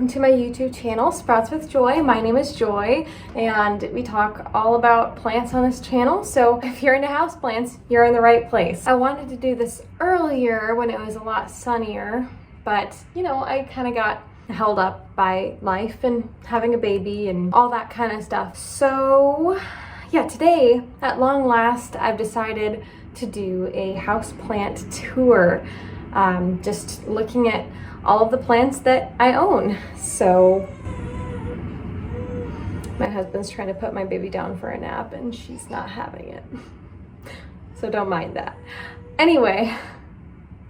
welcome to my YouTube channel, Sprouts with Joy. My name is Joy, and we talk all about plants on this channel. So if you're into houseplants, you're in the right place. I wanted to do this earlier when it was a lot sunnier, but you know, I kind of got held up by life and having a baby and all that kind of stuff. So yeah, today, at long last, I've decided to do a houseplant tour. Just looking at all of the plants that I own. So my husband's trying to put my baby down for a nap and she's not having it. So don't mind that. Anyway,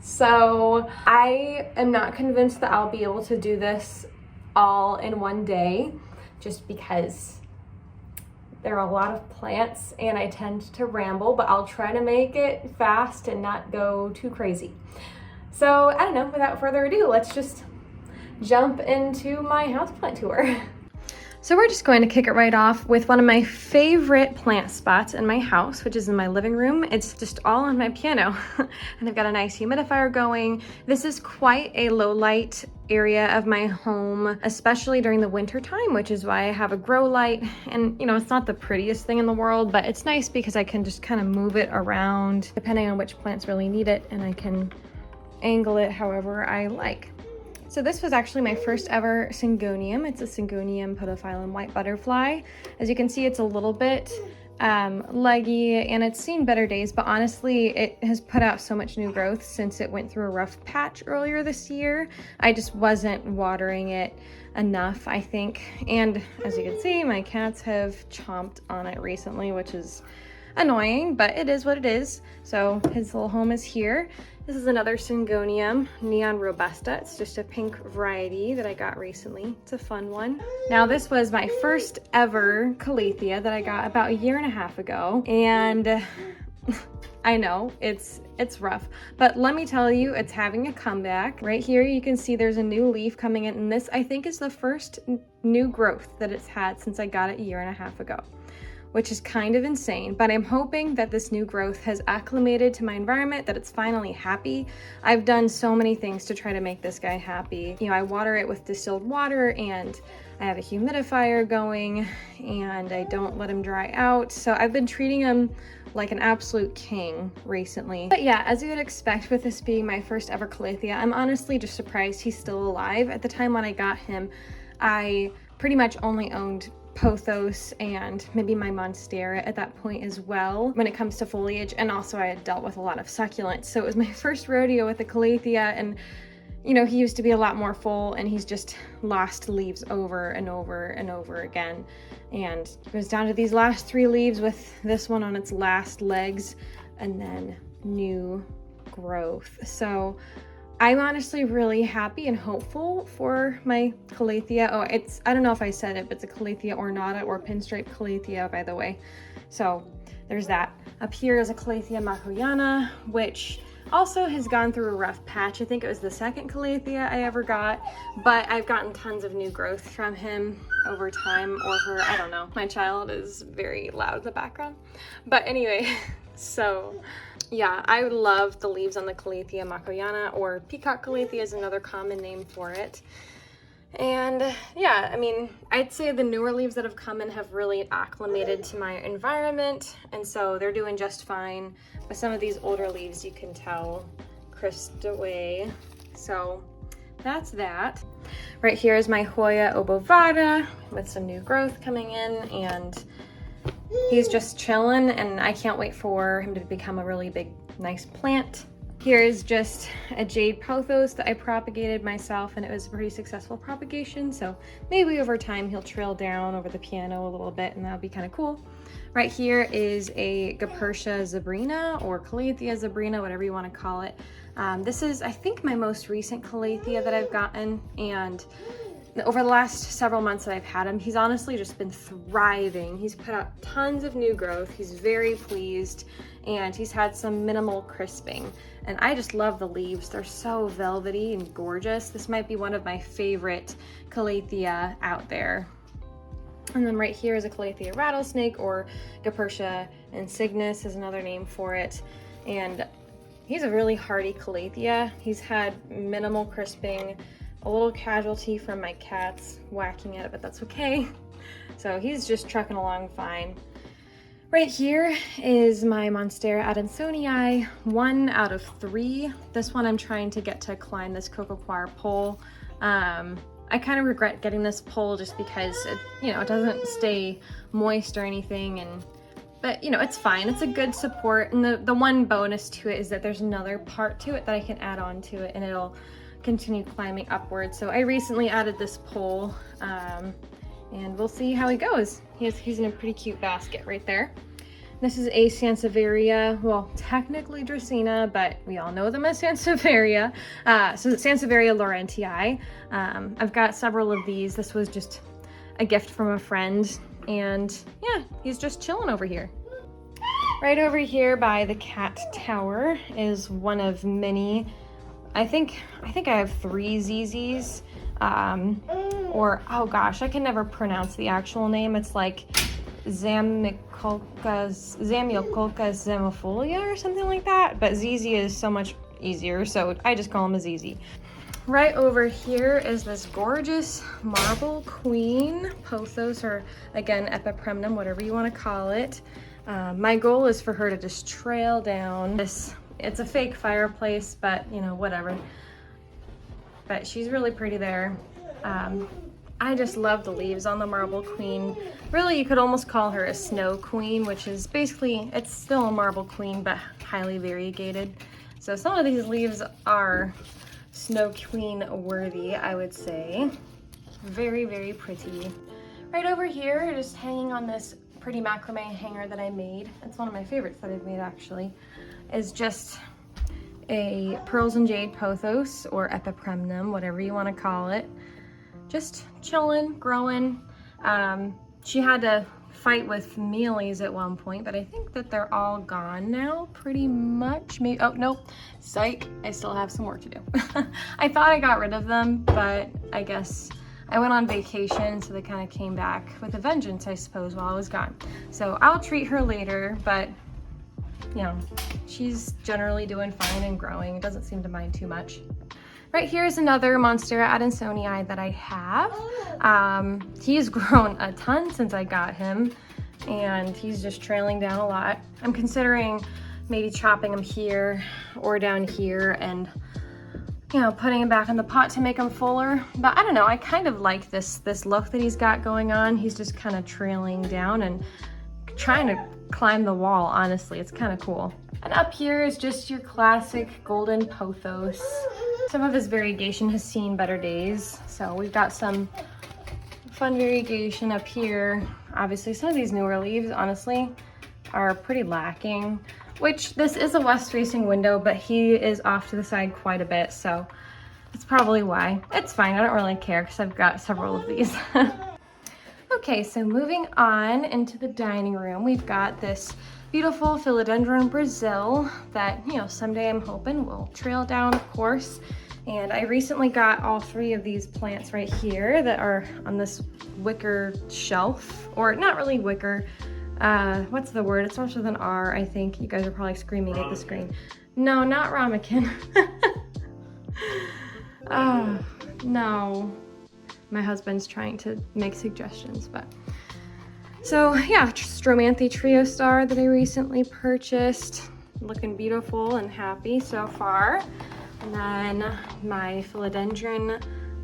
so I am not convinced that I'll be able to do this all in one day, just because there are a lot of plants and I tend to ramble, but I'll try to make it fast and not go too crazy. So I don't know, without further ado, let's just jump into my houseplant tour. So we're just going to kick it right off with one of my favorite plant spots in my house, which is in my living room. It's just all on my piano and I've got a nice humidifier going. This is quite a low light area of my home, especially during the winter time, which is why I have a grow light. And you know, it's not the prettiest thing in the world, but it's nice because I can just kind of move it around depending on which plants really need it, and I can angle it however I like. So this was actually my first ever Syngonium. It's a Syngonium podophyllum white butterfly. As you can see, it's a little bit leggy and it's seen better days, but honestly, it has put out so much new growth since it went through a rough patch earlier this year. I just wasn't watering it enough, I think. And as you can see, my cats have chomped on it recently, which is annoying, but it is what it is. So his little home is here. This is another Syngonium, Neon Robusta. It's just a pink variety that I got recently. It's a fun one. Now this was my first ever Calathea that I got about a year and a half ago. And I know it's rough, but let me tell you, it's having a comeback. Right here you can see there's a new leaf coming in, and this I think is the first new growth that it's had since I got it a year and a half ago, which is kind of insane, but I'm hoping that this new growth has acclimated to my environment, that it's finally happy. I've done so many things to try to make this guy happy. You know, I water it with distilled water and I have a humidifier going and I don't let him dry out. So I've been treating him like an absolute king recently. But yeah, as you would expect with this being my first ever Calathea, I'm honestly just surprised he's still alive. At the time when I got him, I pretty much only owned pothos and maybe my Monstera at that point as well when it comes to foliage, and also I had dealt with a lot of succulents. So it was my first rodeo with the Calathea, and you know, he used to be a lot more full and he's just lost leaves over and over and over again, and it was down to these last 3 leaves with this one on its last legs and then new growth. So I'm honestly really happy and hopeful for my Calathea. Oh, I don't know if I said it, but it's a Calathea ornata or pinstripe Calathea, by the way. So there's that. Up here is a Calathea makoyana, which also has gone through a rough patch. I think it was the second Calathea I ever got, but I've gotten tons of new growth from him over time, or her, I don't know. My child is very loud in the background. But anyway, so yeah, I love the leaves on the Calathea makoyana, or peacock Calathea is another common name for it. And yeah, I mean, I'd say the newer leaves that have come in have really acclimated to my environment, and so they're doing just fine. But some of these older leaves, you can tell, crisped away. So that's that. Right here is my Hoya obovata with some new growth coming in, and he's just chilling, and I can't wait for him to become a really big, nice plant. Here's just a jade pothos that I propagated myself, and it was a pretty successful propagation. So maybe over time he'll trail down over the piano a little bit, and that'll be kind of cool. Right here is a Gapertia zebrina, or Calathea zebrina, whatever you want to call it. This is, I think, my most recent Calathea that I've gotten, and over the last several months that I've had him, he's honestly just been thriving. He's put out tons of new growth. He's very pleased, and he's had some minimal crisping. And I just love the leaves. They're so velvety and gorgeous. This might be one of my favorite Calathea out there. And then right here is a Calathea rattlesnake, or Gapertia insignis is another name for it. And he's a really hardy Calathea. He's had minimal crisping a little casualty from my cats whacking at it, but that's okay. So he's just trucking along fine. Right here is my Monstera Adansonii, 1 out of 3. This one I'm trying to get to climb this coco coir pole. I kind of regret getting this pole just because it, you know, it doesn't stay moist or anything, but you know, it's fine. It's a good support, and the one bonus to it is that there's another part to it that I can add on to it and it'll continue climbing upwards. So I recently added this pole, and we'll see how he goes. He's in a pretty cute basket right there. This is a Sansevieria, well, technically Dracaena, but we all know them as Sansevieria. So Sansevieria laurentii. I've got several of these. This was just a gift from a friend, and yeah, he's just chilling over here. Right over here by the cat tower is one of many, I think I have 3 ZZs, or, oh gosh, I can never pronounce the actual name. It's like Zamioculca zamifolia or something like that, but ZZ is so much easier, so I just call him a ZZ. Right over here is this gorgeous marble queen pothos, or again epipremnum, whatever you want to call it. My goal is for her to just trail down this. It's a fake fireplace, but you know, whatever. But she's really pretty there. I just love the leaves on the marble queen. Really, you could almost call her a snow queen, which is basically, it's still a marble queen, but highly variegated. So some of these leaves are snow queen worthy, I would say. Very, very pretty. Right over here, just hanging on this pretty macrame hanger that I made. It's one of my favorites that I've made, actually. Is just a pearls and jade pothos, or epipremnum, whatever you want to call it. Just chilling, growing. She had to fight with mealies at one point, but I think that they're all gone now, pretty much. Maybe, oh, nope, psych, I still have some work to do. I thought I got rid of them, but I guess I went on vacation, so they kind of came back with a vengeance, I suppose, while I was gone. So I'll treat her later, but you know, she's generally doing fine and growing. It doesn't seem to mind too much. Right here is another Monstera Adansonii that I have. He's grown a ton since I got him, and he's just trailing down a lot. I'm considering maybe chopping him here or down here and, you know, putting him back in the pot to make him fuller. But I don't know, I kind of like this look that he's got going on. He's just kind of trailing down and trying to climb the wall, honestly. It's kind of cool. And up here is just your classic golden pothos. Some of his variegation has seen better days, so we've got some fun variegation up here. Obviously, some of these newer leaves, honestly, are pretty lacking, which this is a west-facing window, but he is off to the side quite a bit, so that's probably why. It's fine, I don't really care because I've got several of these. Okay, so moving on into the dining room, we've got this beautiful philodendron Brazil that, you know, someday I'm hoping will trail down, of course. And I recently got all 3 of these plants right here that are on this wicker shelf, or not really wicker. What's the word? It starts with an R, I think. You guys are probably screaming at the screen. No, not ramekin. Oh, no. My husband's trying to make suggestions, but. So yeah, Stromanthe Trio Star that I recently purchased. Looking beautiful and happy so far. And then my philodendron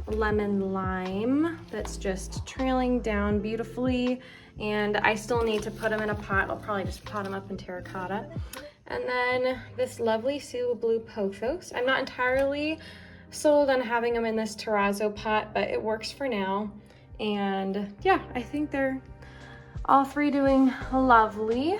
lemon lime that's just trailing down beautifully. And I still need to put them in a pot. I'll probably just pot them up in terracotta. And then this lovely Seal Blue Pothos. I'm not entirely sold on having them in this terrazzo pot, but it works for now. And yeah, I think they're all 3 doing lovely.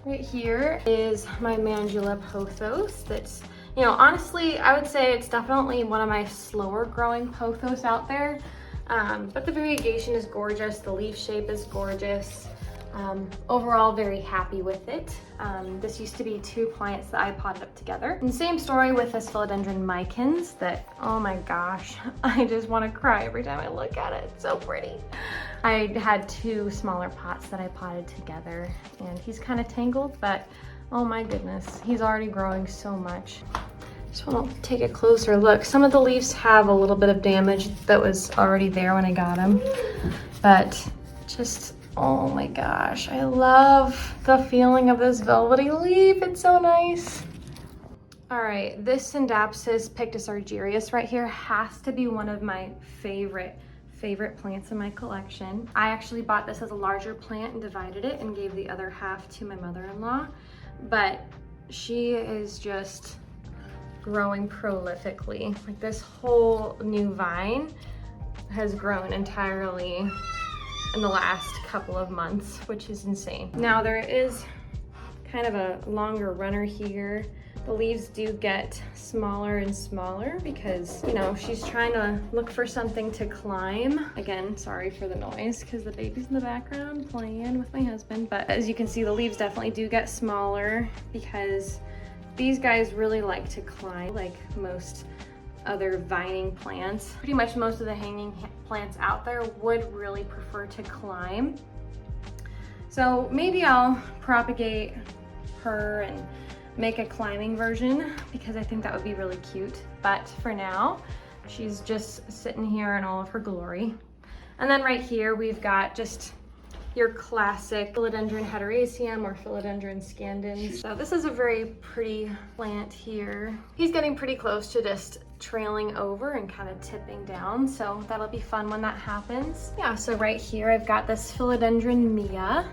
Right here is my Mandula Pothos that's, you know, honestly, I would say it's definitely one of my slower growing pothos out there. But the variegation is gorgeous. The leaf shape is gorgeous. Overall, very happy with it. This used to be 2 plants that I potted up together. And same story with this philodendron micans that, oh my gosh, I just want to cry every time I look at it. It's so pretty. I had 2 smaller pots that I potted together, and he's kind of tangled, but oh my goodness, he's already growing so much. Just want to take a closer look. Some of the leaves have a little bit of damage that was already there when I got them, but just, oh my gosh, I love the feeling of this velvety leaf. It's so nice. All right, this Scindapsus Pictus argyrius right here has to be one of my favorite plants in my collection. I actually bought this as a larger plant and divided it and gave the other half to my mother-in-law, but she is just growing prolifically. Like, this whole new vine has grown entirely in the last couple of months, which is insane. Now there is kind of a longer runner here. The leaves do get smaller and smaller because, you know, she's trying to look for something to climb. Again, sorry for the noise because the baby's in the background playing with my husband. But as you can see, the leaves definitely do get smaller because these guys really like to climb, like most other vining plants. Pretty much most of the hanging plants out there would really prefer to climb. So maybe I'll propagate her and make a climbing version because I think that would be really cute. But for now, she's just sitting here in all of her glory. And then right here, we've got just your classic Philodendron hederaceum or Philodendron scandens. So this is a very pretty plant here. He's getting pretty close to just trailing over and kind of tipping down. So that'll be fun when that happens. Yeah, so right here, I've got this Philodendron Mia.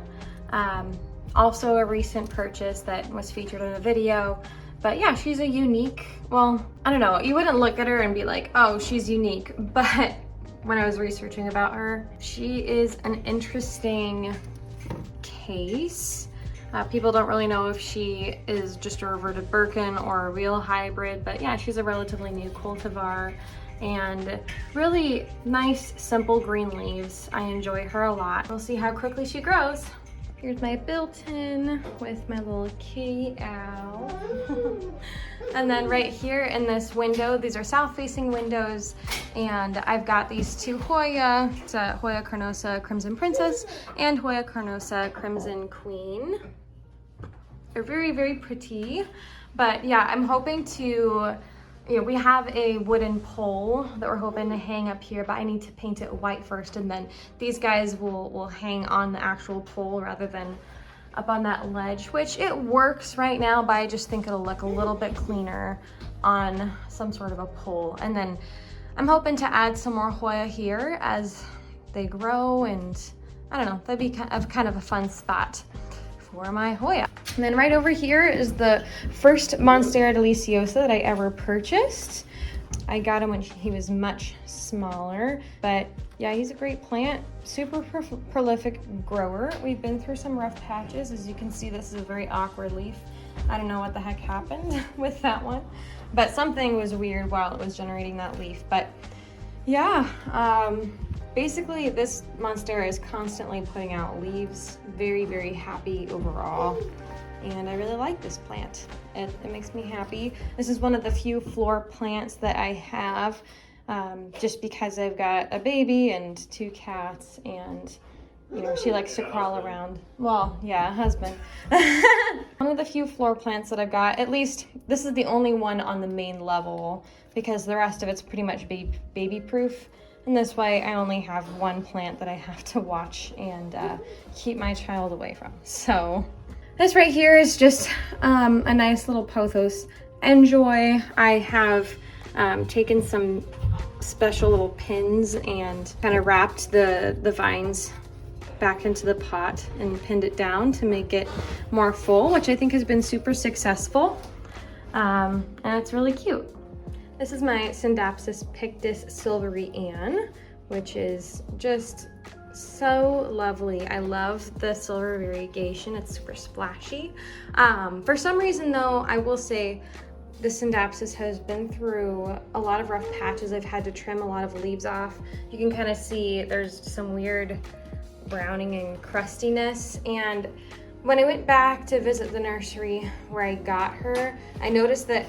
Also a recent purchase that was featured in a video. But yeah, she's a unique, well, I don't know, you wouldn't look at her and be like, oh, she's unique. But when I was researching about her, she is an interesting case. People don't really know if she is just a reverted Birkin or a real hybrid, but yeah, she's a relatively new cultivar and really nice, simple green leaves. I enjoy her a lot. We'll see how quickly she grows. Here's my built-in with my little kitty owl. And then right here in this window, these are south-facing windows, and I've got these two Hoya. It's a Hoya carnosa Crimson Princess and Hoya carnosa Crimson Queen. They're very, very pretty, but yeah, I'm hoping to, you know, we have a wooden pole that we're hoping to hang up here, but I need to paint it white first, and then these guys will hang on the actual pole rather than up on that ledge, which it works right now, but I just think it'll look a little bit cleaner on some sort of a pole. And then I'm hoping to add some more Hoya here as they grow, and I don't know, that'd be kind of a fun spot for my Hoya. And then right over here is the first Monstera deliciosa that I ever purchased. I got him when he was much smaller, but yeah, he's a great plant, super prolific grower. We've been through some rough patches. As you can see, this is a very awkward leaf. I don't know what the heck happened with that one, but something was weird while it was generating that leaf. But yeah, basically this Monstera is constantly putting out leaves. Very, very happy overall. And I really like this plant. It makes me happy. This is one of the few floor plants that I have, just because I've got a baby and two cats, and you know, she likes to crawl around. Well, yeah, husband. One of the few floor plants that I've got, at least this is the only one on the main level, because the rest of it's pretty much baby proof. And this way I only have one plant that I have to watch and keep my child away from. So this right here is just a nice little pothos. Enjoy. I have taken some special little pins and kind of wrapped the vines back into the pot and pinned it down to make it more full, which I think has been super successful. And it's really cute. This is my Scindapsus Pictus Silvery Ann, which is just so lovely. I love the silver variegation. It's super splashy. For some reason though, I will say the Scindapsus has been through a lot of rough patches. I've had to trim a lot of leaves off. You can kind of see there's some weird browning and crustiness. And when I went back to visit the nursery where I got her, I noticed that,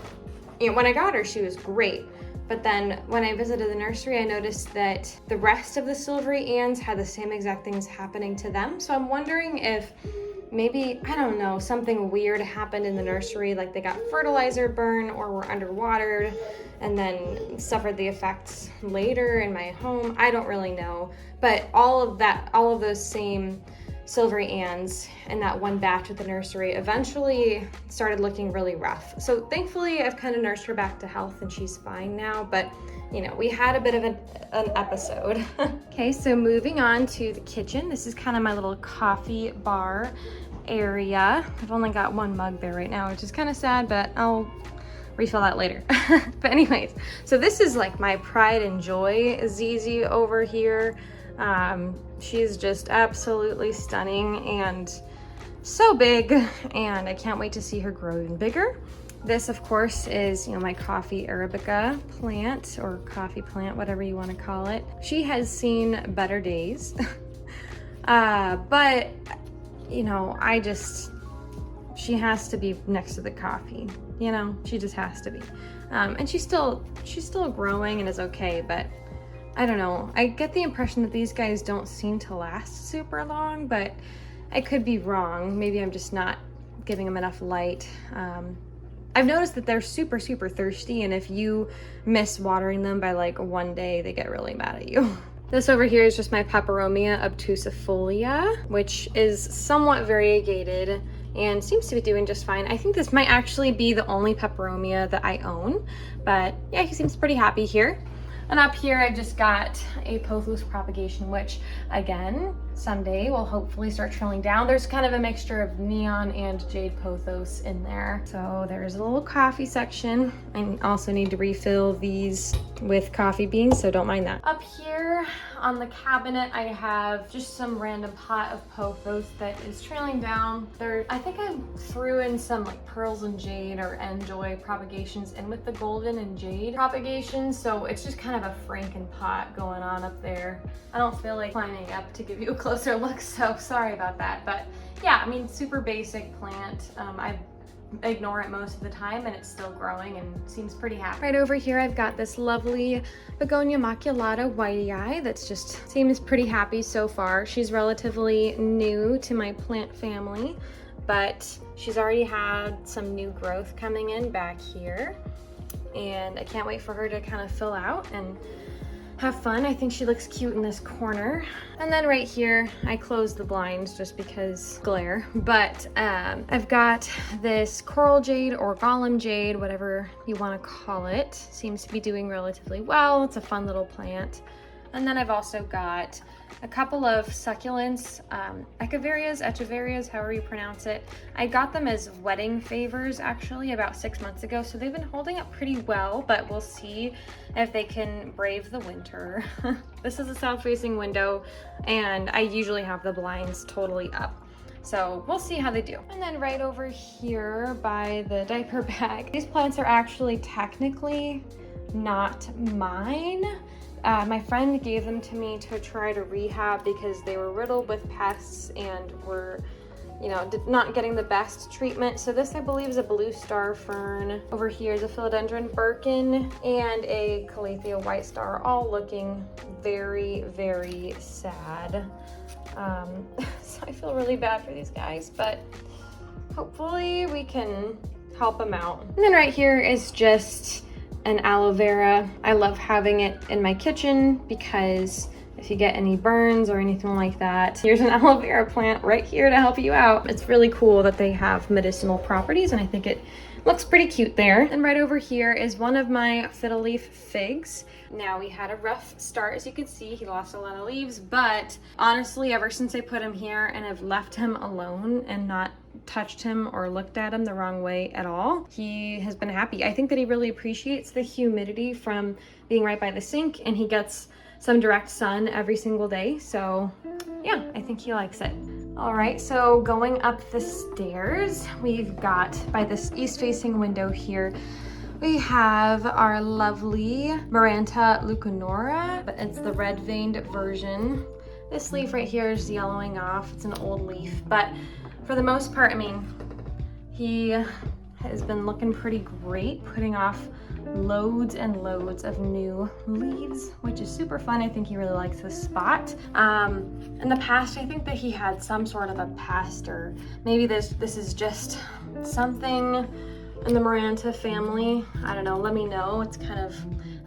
you know, when I got her, she was great. But then when I visited the nursery, I noticed that the rest of the silvery anns had the same exact things happening to them. So I'm wondering if maybe, I don't know, something weird happened in the nursery, like they got fertilizer burn or were underwatered and then suffered the effects later in my home. I don't really know, but all of those same silvery Anns in that one batch at the nursery eventually started looking really rough. So thankfully I've kind of nursed her back to health and she's fine now, but you know, we had a bit of an episode. Okay, so moving on to the kitchen. This is kind of my little coffee bar area. I've only got one mug there right now, which is kind of sad, but I'll refill that later. But anyways, so this is like my pride and joy ZZ over here. She's just absolutely stunning and so big, and I can't wait to see her grow even bigger. This, of course, is, you know, my coffee Arabica plant, or coffee plant, whatever you want to call it. She has seen better days. But, you know, she has to be next to the coffee, you know, she just has to be. And she's still growing and is okay, but I don't know. I get the impression that these guys don't seem to last super long, but I could be wrong. Maybe I'm just not giving them enough light. I've noticed that they're super, super thirsty, and if you miss watering them by like one day, they get really mad at you. This over here is just my Peperomia obtusifolia, which is somewhat variegated and seems to be doing just fine. I think this might actually be the only Peperomia that I own, but yeah, he seems pretty happy here. And up here, I just got a pothos propagation, which again, someday will hopefully start trilling down. There's kind of a mixture of neon and jade pothos in there. So there's a little coffee section. I also need to refill these with coffee beans, so don't mind that. Up here on the cabinet, I have just some random pot of pothos that is trailing down. I think I threw in some like pearls and jade or enjoy propagations in with the golden and jade propagations, so it's just kind of a Franken pot going on up there. I don't feel like climbing up to give you a closer look, so sorry about that. But yeah, I mean, super basic plant. I ignore it most of the time and it's still growing and seems pretty happy. Right over here, I've got this lovely Begonia maculata whitey eye that's just seems pretty happy so far. She's relatively new to my plant family, but she's already had some new growth coming in back here, and I can't wait for her to kind of fill out and have fun. I think she looks cute in this corner. And then right here, I closed the blinds just because glare, but I've got this coral jade or golem jade, whatever you want to call it. Seems to be doing relatively well. It's a fun little plant. And then I've also got a couple of succulents, echeverias, however you pronounce it. I got them as wedding favors actually about 6 months ago, so they've been holding up pretty well, but we'll see if they can brave the winter. This is a south-facing window, and I usually have the blinds totally up. So we'll see how they do. And then right over here by the diaper bag, these plants are actually technically not mine. My friend gave them to me to try to rehab because they were riddled with pests and were, you know, not getting the best treatment. So this, I believe, is a blue star fern. Over here is a philodendron birkin and a calathea white star, all looking very, very sad. So I feel really bad for these guys, but hopefully we can help them out. And then right here is just an aloe vera. I love having it in my kitchen because if you get any burns or anything like that, here's an aloe vera plant right here to help you out. It's really cool that they have medicinal properties, and I think it looks pretty cute there. And right over here is one of my fiddle leaf figs. Now, we had a rough start, as you can see. He lost a lot of leaves, but honestly, ever since I put him here and have left him alone and not touched him or looked at him the wrong way at all, he has been happy. I think that he really appreciates the humidity from being right by the sink, and he gets some direct sun every single day. So yeah, I think he likes it. All right, so going up the stairs, we've got, by this east-facing window here, we have our lovely Maranta leuconora, but it's the red-veined version. This leaf right here is yellowing off. It's an old leaf, but for the most part, I mean, he has been looking pretty great, putting off loads and loads of new leaves, which is super fun. I think he really likes this spot. In the past, I think that he had some sort of a pest, or maybe this is just something in the Maranta family. I don't know, let me know. It's kind of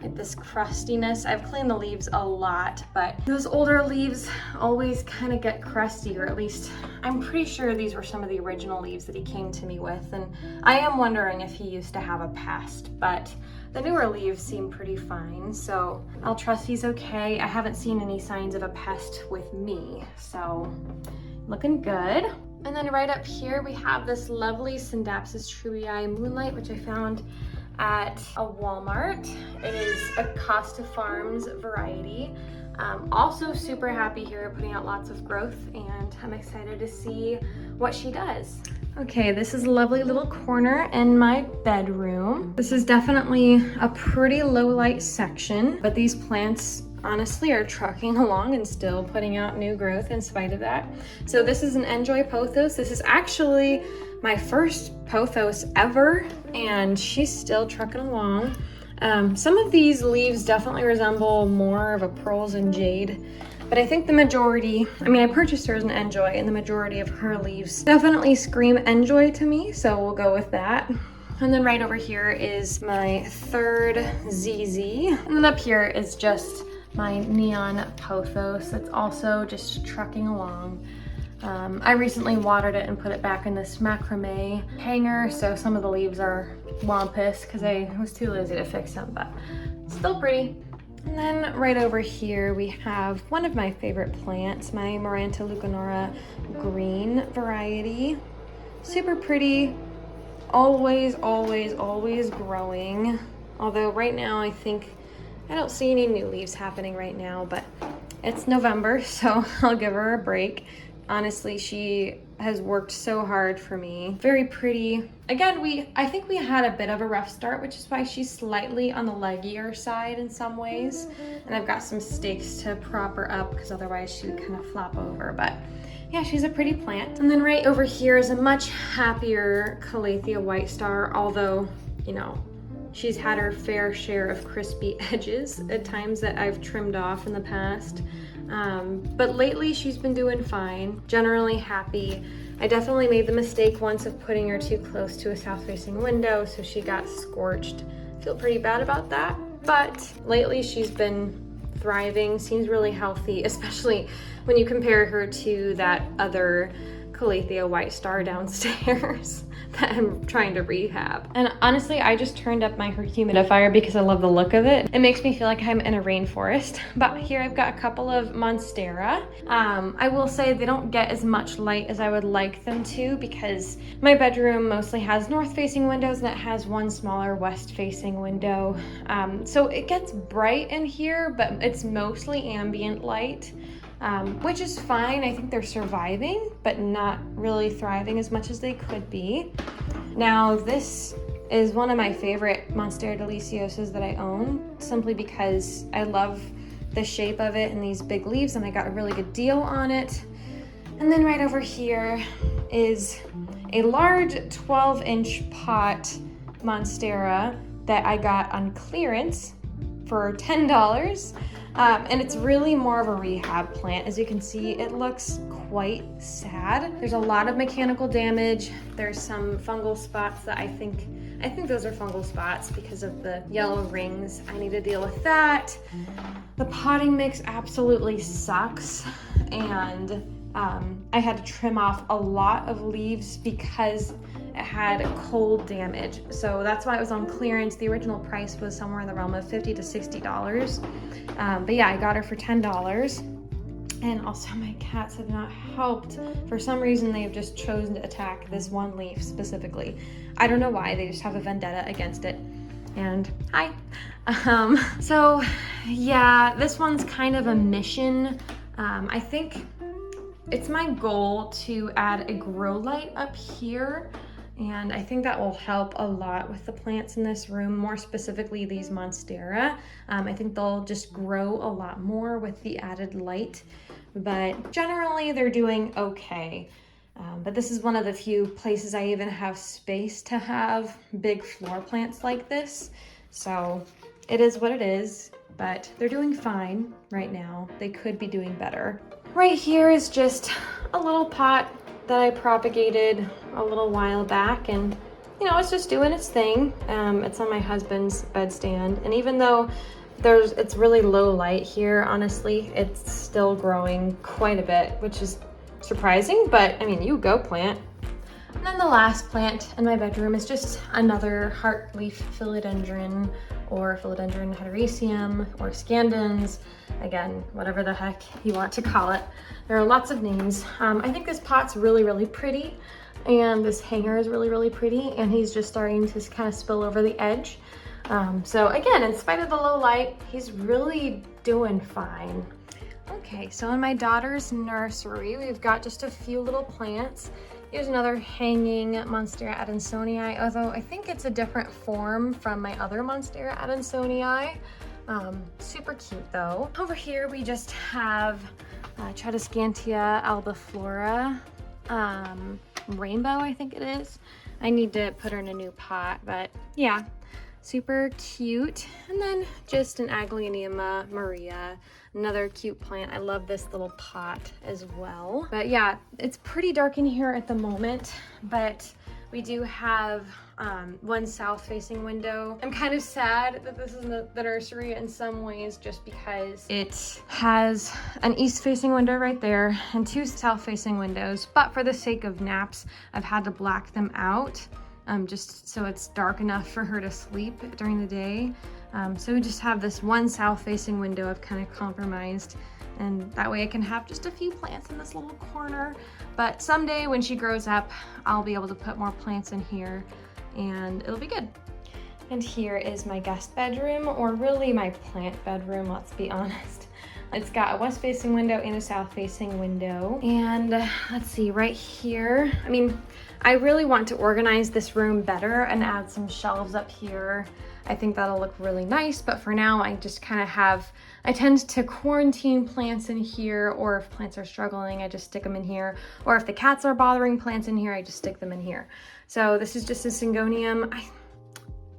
like this crustiness. I've cleaned the leaves a lot, but those older leaves always kind of get crusty, or at least I'm pretty sure these were some of the original leaves that he came to me with, and I am wondering if he used to have a pest, but the newer leaves seem pretty fine, so I'll trust he's okay. I haven't seen any signs of a pest with me, so looking good. And then right up here we have this lovely Syndapsis truei Moonlight, which I found at a Walmart. It is a Costa Farms variety. Also super happy here, putting out lots of growth, and I'm excited to see what she does. Okay, this is a lovely little corner in my bedroom. This is definitely a pretty low light section, but these plants honestly are trucking along and still putting out new growth in spite of that. So this is an Enjoy pothos. This is actually my first pothos ever, and she's still trucking along. Some of these leaves definitely resemble more of a pearls and jade, but I think the majority, I mean, I purchased her as an Enjoy, and the majority of her leaves definitely scream Enjoy to me, so we'll go with that. And then right over here is my third ZZ, and then up here is just my neon pothos that's also just trucking along. I recently watered it and put it back in this macrame hanger, so some of the leaves are wampus because I was too lazy to fix them, but still pretty. And then right over here we have one of my favorite plants, my Maranta leucanora green variety. Super pretty, always, always, always growing. Although right now I don't see any new leaves happening right now, but it's November, so I'll give her a break. Honestly, she has worked so hard for me. Very pretty. Again, I think we had a bit of a rough start, which is why she's slightly on the leggier side in some ways. And I've got some stakes to prop her up because otherwise she would kind of flop over. But yeah, she's a pretty plant. And then right over here is a much happier Calathea White Star, although, you know, she's had her fair share of crispy edges at times that I've trimmed off in the past. But lately she's been doing fine, generally happy. I definitely made the mistake once of putting her too close to a south-facing window, so she got scorched. Feel pretty bad about that, but lately she's been thriving, seems really healthy, especially when you compare her to that other Calathea White Star downstairs that I'm trying to rehab. And honestly, I just turned up my humidifier because I love the look of it. It makes me feel like I'm in a rainforest. But here I've got a couple of Monstera. I will say they don't get as much light as I would like them to because my bedroom mostly has north-facing windows and it has one smaller west-facing window. So it gets bright in here, but it's mostly ambient light. Which is fine. I think they're surviving, but not really thriving as much as they could be. Now, this is one of my favorite Monstera deliciosas that I own, simply because I love the shape of it and these big leaves, and I got a really good deal on it. And then right over here is a large 12-inch pot Monstera that I got on clearance for $10. And it's really more of a rehab plant. As you can see, it looks quite sad. There's a lot of mechanical damage. There's some fungal spots that I think those are fungal spots because of the yellow rings. I need to deal with that. The potting mix absolutely sucks, and I had to trim off a lot of leaves because it had cold damage. So that's why it was on clearance. The original price was somewhere in the realm of $50 to $60. But yeah, I got her for $10. And also my cats have not helped. For some reason, they have just chosen to attack this one leaf specifically. I don't know why, they just have a vendetta against it. And hi. So yeah, this one's kind of a mission. I think it's my goal to add a grow light up here, and I think that will help a lot with the plants in this room, more specifically these Monstera. I think they'll just grow a lot more with the added light, but generally they're doing okay. But this is one of the few places I even have space to have big floor plants like this. So it is what it is, but they're doing fine right now. They could be doing better. Right here is just a little pot that I propagated a little while back, and you know, it's just doing its thing. It's on my husband's bedstand, and even though it's really low light here, honestly, it's still growing quite a bit, which is surprising, but I mean, you go plant. And then the last plant in my bedroom is just another heartleaf philodendron, or philodendron hederaceum, or scandens, again, whatever the heck you want to call it. There are lots of names. I think this pot's really, really pretty, and this hanger is really, really pretty, and he's just starting to kind of spill over the edge. So again, in spite of the low light, he's really doing fine. Okay, so in my daughter's nursery, we've got just a few little plants. Here's another hanging Monstera adansonii, although I think it's a different form from my other Monstera adansonii. Super cute though. Over here we just have Tradescantia albiflora, rainbow, I think it is. I need to put her in a new pot, but yeah, super cute. And then just an Aglaonema Maria, another cute plant. I love this little pot as well. But yeah, it's pretty dark in here at the moment, but we do have one south-facing window. I'm kind of sad that this is the nursery in some ways, just because it has an east-facing window right there and two south-facing windows, but for the sake of naps, I've had to black them out just so it's dark enough for her to sleep during the day. So we just have this one south-facing window I've kind of compromised, and that way I can have just a few plants in this little corner. But someday when she grows up, I'll be able to put more plants in here and it'll be good. And here is my guest bedroom, or really my plant bedroom, let's be honest. It's got a west-facing window and a south-facing window. And let's see, right here, I mean, I really want to organize this room better and add some shelves up here. I think that'll look really nice, but for now I just kind of I tend to quarantine plants in here, or if plants are struggling, I just stick them in here. Or if the cats are bothering plants in here, I just stick them in here. So this is just a Syngonium.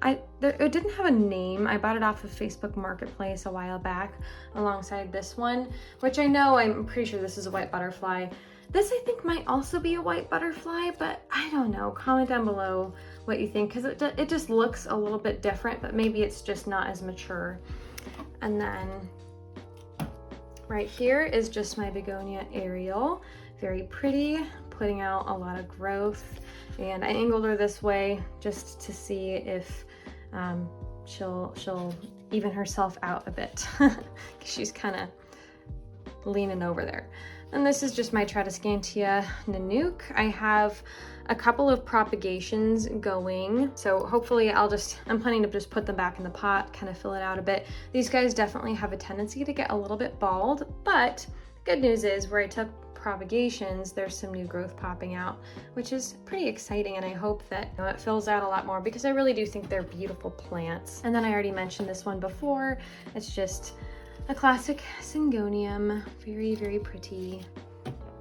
It didn't have a name. I bought it off of Facebook Marketplace a while back alongside this one, which I'm pretty sure this is a white butterfly. This I think might also be a white butterfly, but I don't know. Comment down below what you think, because it just looks a little bit different, but maybe it's just not as mature. And then right here is just my begonia Ariel. Very pretty, putting out a lot of growth. And I angled her this way just to see if she'll even herself out a bit. She's kind of leaning over there. And this is just my Tradescantia Nanook. I have a couple of propagations going, so hopefully I'm planning to just put them back in the pot, kind of fill it out a bit. These guys definitely have a tendency to get a little bit bald, but the good news is where I took propagations, there's some new growth popping out, which is pretty exciting, and I hope that it fills out a lot more, because I really do think they're beautiful plants. And then I already mentioned this one before. It's just a classic Syngonium, very, very pretty.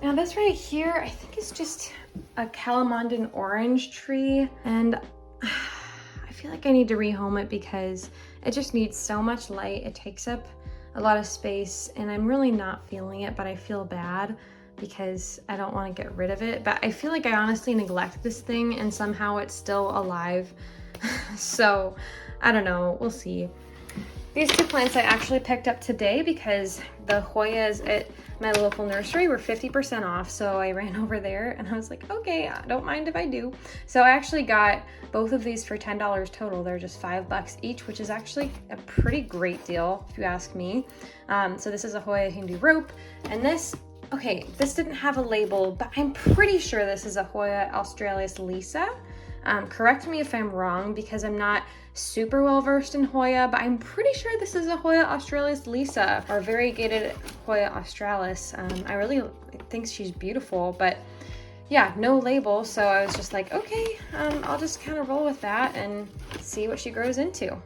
Now this right here, I think is just a Calamandan orange tree, and I feel like I need to rehome it because it just needs so much light. It takes up a lot of space, and I'm really not feeling it, but I feel bad because I don't want to get rid of it. But I feel like I honestly neglect this thing, and somehow it's still alive. So I don't know, we'll see. These two plants I actually picked up today because the Hoyas at my local nursery were 50% off. So I ran over there and I was like, okay, I don't mind if I do. So I actually got both of these for $10 total. They're just $5 each, which is actually a pretty great deal if you ask me. So this is a Hoya Hindu rope, and this didn't have a label, but I'm pretty sure this is a Hoya Australis Lisa. Correct me if I'm wrong, because I'm not super well versed in Hoya, but I'm pretty sure this is a Hoya Australis Lisa, or variegated Hoya Australis. I really think she's beautiful, but yeah, no label. So I was just like, okay, I'll just kind of roll with that and see what she grows into.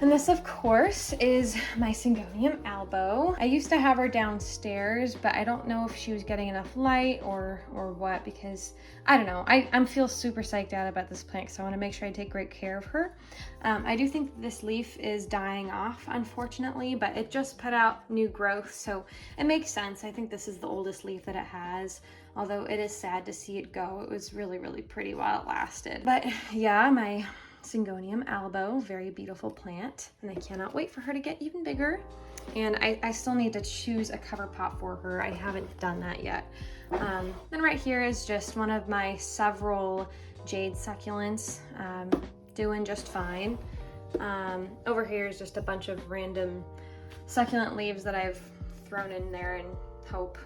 And this, of course, is my Syngonium albo. I used to have her downstairs, but I don't know if she was getting enough light or what, because I don't know. I feel super psyched out about this plant, so I want to make sure I take great care of her. I do think this leaf is dying off, unfortunately, but it just put out new growth, so it makes sense. I think this is the oldest leaf that it has, although it is sad to see it go. It was really, really pretty while it lasted. But yeah, my Syngonium albo, very beautiful plant, and I cannot wait for her to get even bigger. And I still need to choose a cover pot for her. I haven't done that yet. Then right here is just one of my several jade succulents, doing just fine. Over here is just a bunch of random succulent leaves that I've thrown in there and hoped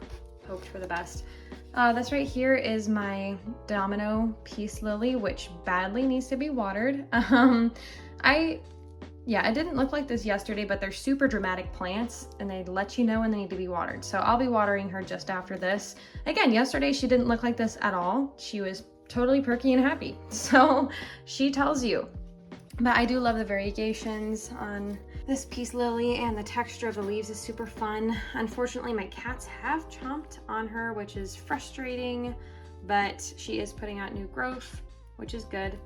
for the best. This right here is my Domino Peace Lily, which badly needs to be watered. Yeah, it didn't look like this yesterday, but they're super dramatic plants and they let you know when they need to be watered. So I'll be watering her just after this. Again, yesterday she didn't look like this at all. She was totally perky and happy. So she tells you. But I do love the variegations on this Peace Lily, and the texture of the leaves is super fun. Unfortunately, my cats have chomped on her, which is frustrating, but she is putting out new growth, which is good.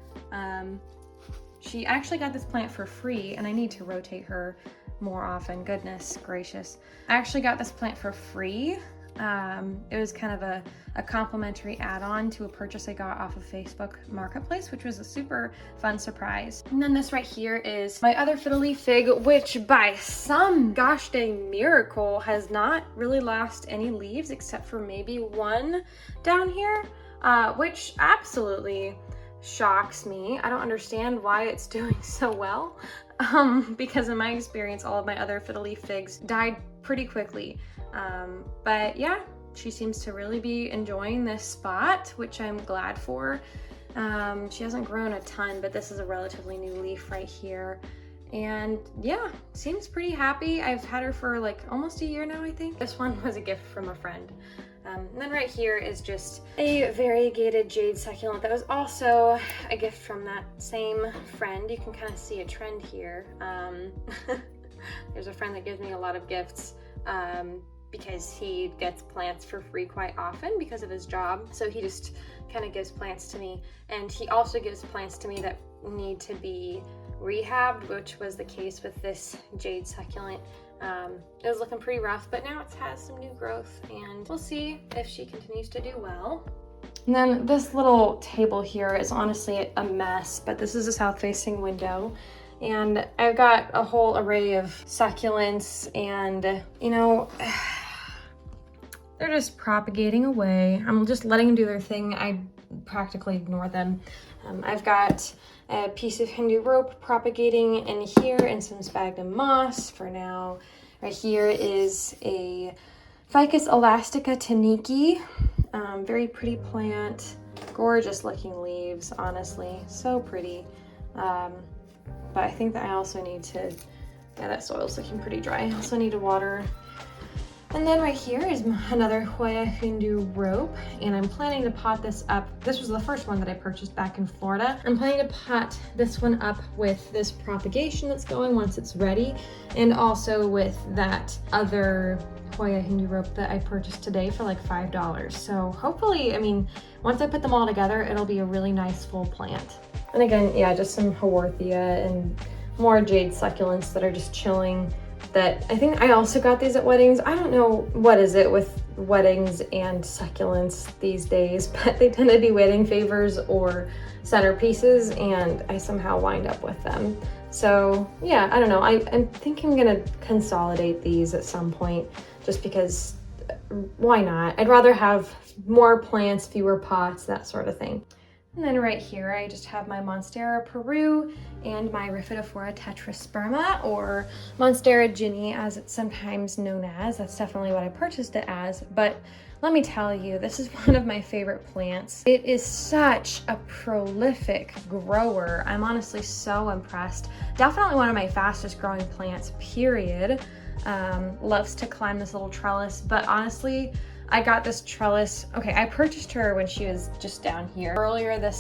She actually got this plant for free, and I need to rotate her more often. Goodness gracious. I actually got this plant for free. It was kind of a complimentary add-on to a purchase I got off of Facebook Marketplace, which was a super fun surprise. And then this right here is my other fiddly fig, which by some gosh dang miracle has not really lost any leaves except for maybe one down here, which absolutely shocks me. I don't understand why it's doing so well, because in my experience, all of my other fiddly figs died pretty quickly. But yeah, she seems to really be enjoying this spot, which I'm glad for. She hasn't grown a ton, but this is a relatively new leaf right here. And yeah, seems pretty happy. I've had her for like almost a year now, I think. This one was a gift from a friend. And then right here is just a variegated jade succulent that was also a gift from that same friend. You can kind of see a trend here. There's a friend that gives me a lot of gifts because he gets plants for free quite often because of his job. So he just kind of gives plants to me. And he also gives plants to me that need to be rehabbed, which was the case with this jade succulent. It was looking pretty rough, but now it has some new growth, and we'll see if she continues to do well. And then this little table here is honestly a mess, but this is a south-facing window, and I've got a whole array of succulents, and you know, they're just propagating away. I'm just letting them do their thing. I practically ignore them. I've got a piece of Hindu rope propagating in here and some sphagnum moss for now. Right here is a Ficus elastica taniki. Very pretty plant. Gorgeous looking leaves, honestly. So pretty. But I think that I also need to, yeah, that soil's looking pretty dry. I also need to water. And then right here is another Hoya Hindu rope, and I'm planning to pot this up. This was the first one that I purchased back in Florida. I'm planning to pot this one up with this propagation that's going once it's ready, and also with that other Hoya Hindu rope that I purchased today for like $5. So hopefully, I mean, once I put them all together, it'll be a really nice full plant. And again, yeah, just some Haworthia and more jade succulents that are just chilling. That I think I also got these at weddings. I don't know what is it with weddings and succulents these days, but they tend to be wedding favors or centerpieces, and I somehow wind up with them. So yeah, I don't know. I think I'm gonna consolidate these at some point, just because why not? I'd rather have more plants, fewer pots, that sort of thing. And then right here, I just have my Monstera Peru and my Rhiphidophora tetrasperma, or Monstera Ginny as it's sometimes known as. That's definitely what I purchased it as, but let me tell you, this is one of my favorite plants. It is such a prolific grower. I'm honestly so impressed. Definitely one of my fastest growing plants, period. Loves to climb this little trellis, but honestly, I got this trellis. Okay, I purchased her when she was just down here earlier in the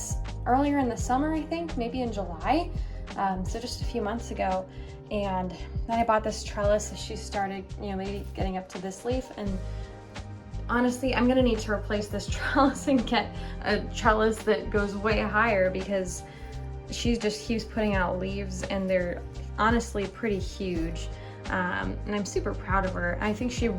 summer, I think, maybe in July. so just a few months ago. And then I bought this trellis, so she started, you know, maybe getting up to this leaf. And honestly, I'm gonna need to replace this trellis and get a trellis that goes way higher, because she just keeps putting out leaves and they're honestly pretty huge. And I'm super proud of her. I think she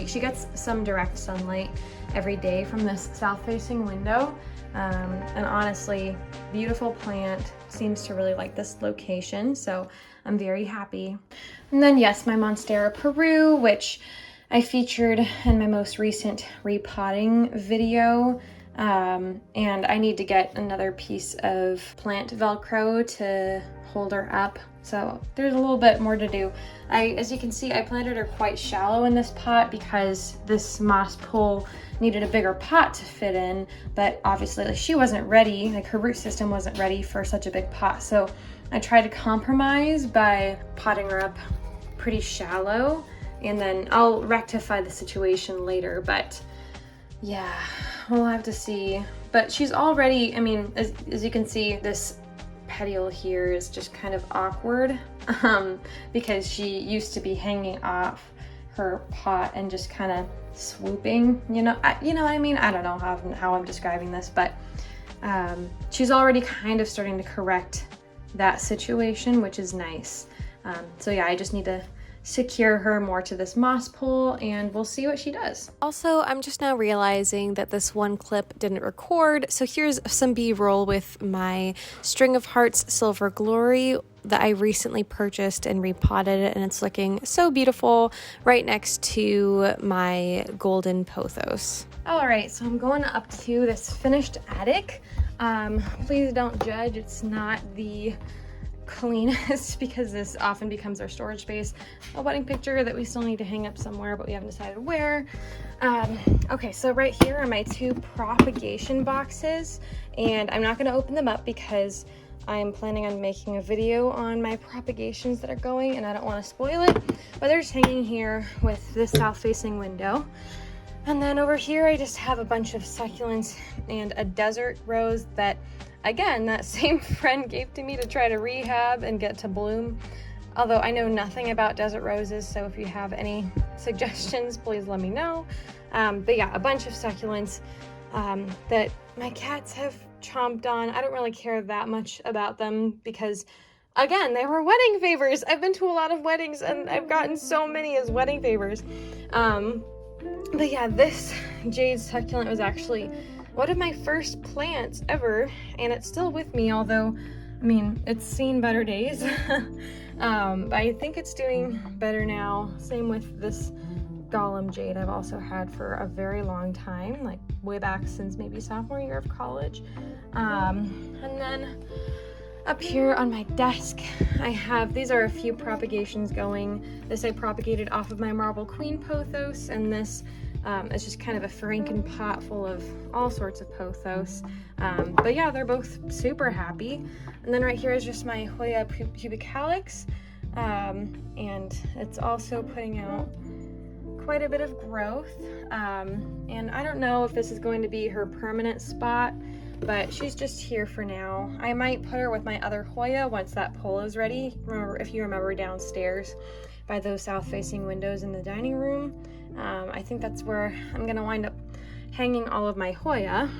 she gets some direct sunlight every day from this south-facing window. And honestly, beautiful plant, seems to really like this location, so I'm very happy. And then yes, my Monstera Peru, which I featured in my most recent repotting video. And I need to get another piece of plant Velcro to hold her up. So there's a little bit more to do. As you can see, I planted her quite shallow in this pot because this moss pole needed a bigger pot to fit in, but obviously like, she wasn't ready, like her root system wasn't ready for such a big pot. So I tried to compromise by potting her up pretty shallow, and then I'll rectify the situation later, but yeah, we'll have to see. But she's already, I mean, as you can see, this petiole here is just kind of awkward because she used to be hanging off her pot and just kind of swooping, you know what I mean? I don't know how I'm describing this, but she's already kind of starting to correct that situation, which is nice. So yeah, I just need to secure her more to this moss pole and we'll see what she does. Also, I'm just now realizing that this one clip didn't record, so here's some B-roll with my String of Hearts Silver Glory that I recently purchased and repotted, and it's looking so beautiful right next to my golden pothos. All right, so I'm going up to this finished attic. Please don't judge, it's not the cleanest because this often becomes our storage space. A wedding picture that we still need to hang up somewhere, but we haven't decided where. Okay, so right here are my 2 propagation boxes, and I'm not going to open them up because I'm planning on making a video on my propagations that are going and I don't want to spoil it, but they're just hanging here with this south-facing window. And then over here I just have a bunch of succulents and a desert rose that, again, that same friend gave to me to try to rehab and get to bloom. Although I know nothing about desert roses, so if you have any suggestions, please let me know. But yeah, a bunch of succulents that my cats have chomped on. I don't really care that much about them because, again, they were wedding favors. I've been to a lot of weddings and I've gotten so many as wedding favors. But yeah, this jade succulent was actually one of my first plants ever, and it's still with me, although, I mean, it's seen better days. But I think it's doing better now. Same with this Golem jade I've also had for a very long time, like way back since maybe sophomore year of college. And then up here on my desk, I have, these are a few propagations going. This I propagated off of my Marble Queen pothos, and this is just kind of a Franken pot full of all sorts of pothos. But yeah, they're both super happy. And then right here is just my Hoya pubicalyx, and it's also putting out quite a bit of growth. And I don't know if this is going to be her permanent spot, but she's just here for now. I might put her with my other Hoya once that pole is ready. Remember, if you remember downstairs by those south-facing windows in the dining room, I think that's where I'm gonna wind up hanging all of my Hoya.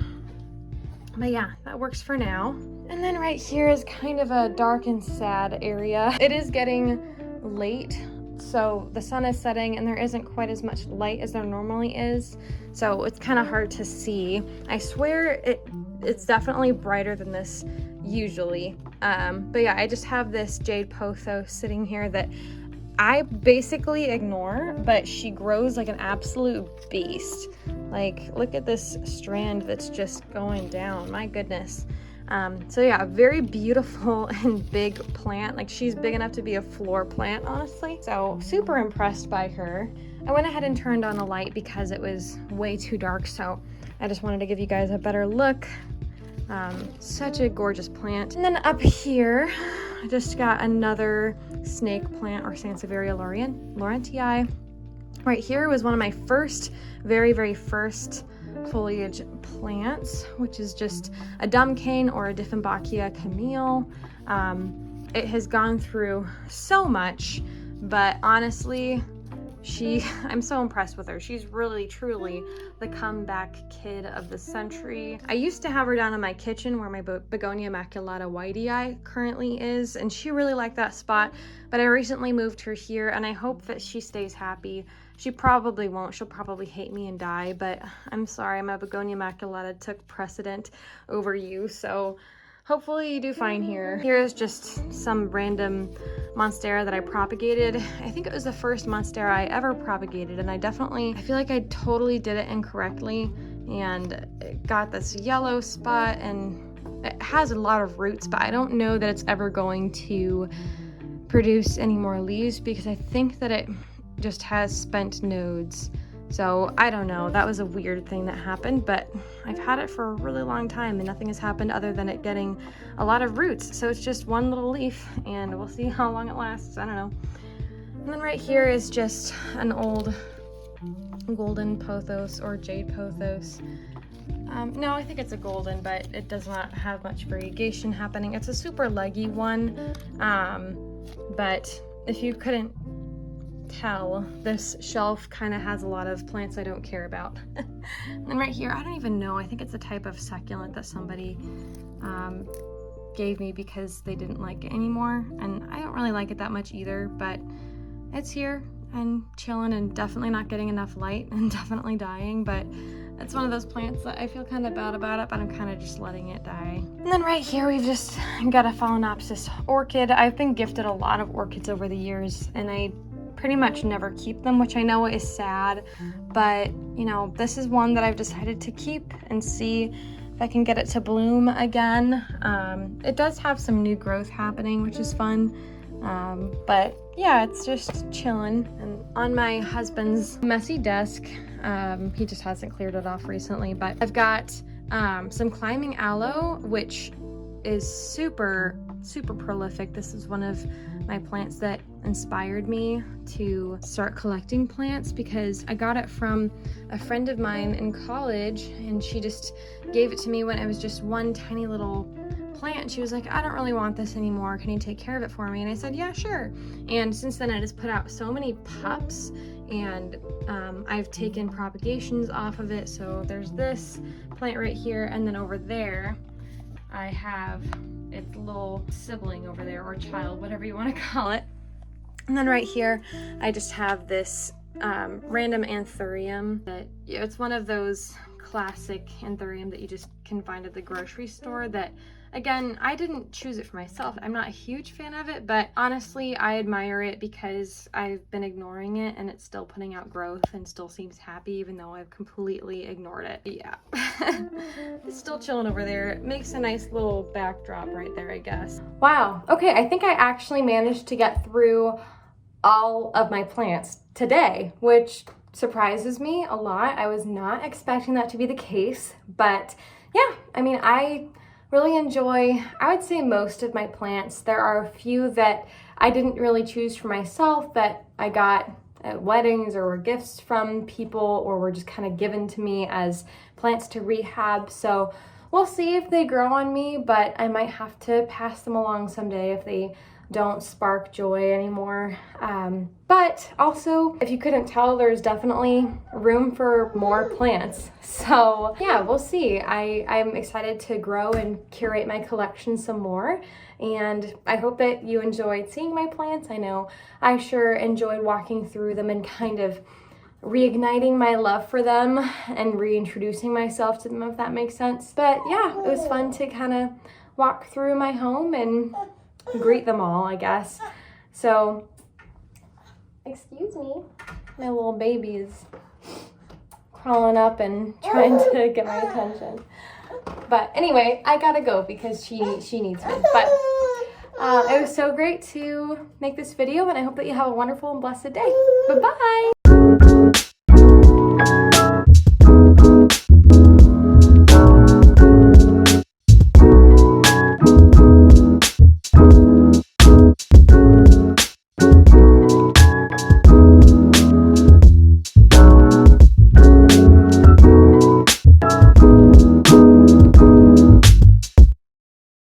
But yeah, that works for now. And then right here is kind of a dark and sad area. It is getting late, so the sun is setting and there isn't quite as much light as there normally is, so it's kind of hard to see. I swear it's definitely brighter than this usually. But yeah, I just have this jade pothos sitting here that I basically ignore, but she grows like an absolute beast. Like, look at this strand that's just going down, my goodness. So yeah, very beautiful and big plant. Like, she's big enough to be a floor plant, honestly. So super impressed by her. I went ahead and turned on the light because it was way too dark, so I just wanted to give you guys a better look. Such a gorgeous plant. And then up here, I just got another snake plant, or Sansevieria laurentii. Right here was one of my first, very first foliage plants, which is just a dumb cane or a Dieffenbachia Camille. It has gone through so much, but honestly, I'm so impressed with her. She's really, truly the comeback kid of the century. I used to have her down in my kitchen where my Begonia Immaculata Whitey currently is, and she really liked that spot, but I recently moved her here, and I hope that she stays happy. She probably won't. She'll probably hate me and die, but I'm sorry, my Begonia Immaculata took precedent over you, so hopefully you do fine here. Here's just some random Monstera that I propagated. I think it was the first Monstera I ever propagated, and I feel like I totally did it incorrectly, and it got this yellow spot, and it has a lot of roots, but I don't know that it's ever going to produce any more leaves because I think that it just has spent nodes. So I don't know, that was a weird thing that happened, but I've had it for a really long time and nothing has happened other than it getting a lot of roots. So it's just one little leaf and we'll see how long it lasts. I don't know. And then right here is just an old golden pothos or jade pothos. No, I think it's a golden, but it does not have much variegation happening. It's a super leggy one, but if you couldn't tell, this shelf kind of has a lot of plants I don't care about. And right here, I don't even know, I think it's a type of succulent that somebody gave me because they didn't like it anymore, and I don't really like it that much either, but it's here and chilling and definitely not getting enough light and definitely dying, but it's one of those plants that I feel kind of bad about it, but I'm kind of just letting it die. And then right here, we've just got a Phalaenopsis orchid. I've been gifted a lot of orchids over the years, and I pretty much never keep them, which I know is sad, but you know, this is one that I've decided to keep and see if I can get it to bloom again. It does have some new growth happening, which is fun, but yeah, it's just chilling. And on my husband's messy desk, he just hasn't cleared it off recently, but I've got some climbing aloe, which is super prolific. This is one of my plants that inspired me to start collecting plants because I got it from a friend of mine in college, and she just gave it to me when it was just one tiny little plant. She was like, I don't really want this anymore, can you take care of it for me? And I said, yeah, sure. And since then it has put out so many pups, and I've taken propagations off of it. So there's this plant right here, and then over there I have its little sibling over there, or child, whatever you want to call it. And then right here I just have this random anthurium that, you know, it's one of those classic anthurium that you just can find at the grocery store that, again, I didn't choose it for myself. I'm not a huge fan of it, but honestly, I admire it because I've been ignoring it and it's still putting out growth and still seems happy even though I've completely ignored it. Yeah. It's still chilling over there. It makes a nice little backdrop right there, I guess. Wow. Okay, I think I actually managed to get through all of my plants today, which surprises me a lot. I was not expecting that to be the case, but yeah, I mean, I really enjoy, I would say, most of my plants. There are a few that I didn't really choose for myself that I got at weddings or were gifts from people or were just kind of given to me as plants to rehab. So we'll see if they grow on me, but I might have to pass them along someday if they don't spark joy anymore. But also, if you couldn't tell, there's definitely room for more plants. So yeah, we'll see. I'm excited to grow and curate my collection some more. And I hope that you enjoyed seeing my plants. I know I sure enjoyed walking through them and kind of reigniting my love for them and reintroducing myself to them, if that makes sense. But yeah, it was fun to kind of walk through my home and greet them all, I guess. So, excuse me, my little baby is crawling up and trying to get my attention. But anyway, I gotta go because she needs me. But it was so great to make this video, and I hope that you have a wonderful and blessed day. Bye-bye!